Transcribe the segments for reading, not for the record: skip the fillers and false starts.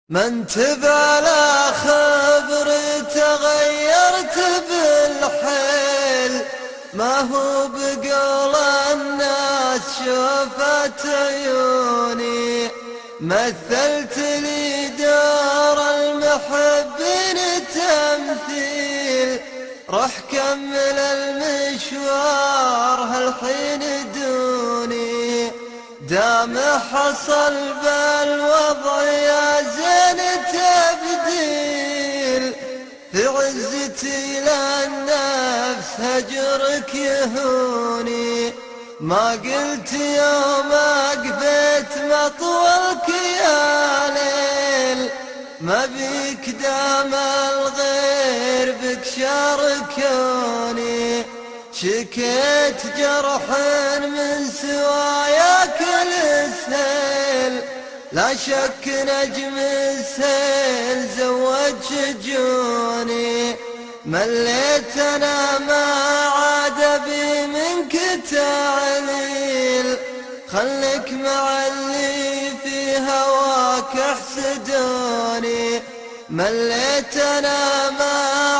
من تبالى خبر تغيرت بالحيل، ما هو بقول الناس شوفت عيوني. مثلت لي دار المحبين تمثيل، روح كمل المشوار هالحين دوني. دام حصل بالوضع يا زين تبديل، في عزتي للنفس هجرك يهوني. ما قلت يوم قفيت مطولك يا ليل، ما بيك دام الغير بك شاركوني. شكيت جرح من سواياك السيل، لا شك نجم السيل زود شجوني. مليت انا ما عاد بي منك تعليل، خلك مع اللي في هواك احسدوني. مليت انا ما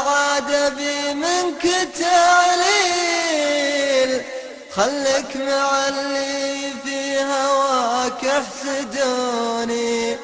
عاد بي منك تعليل، خلك مع اللي في هواك احسدوني.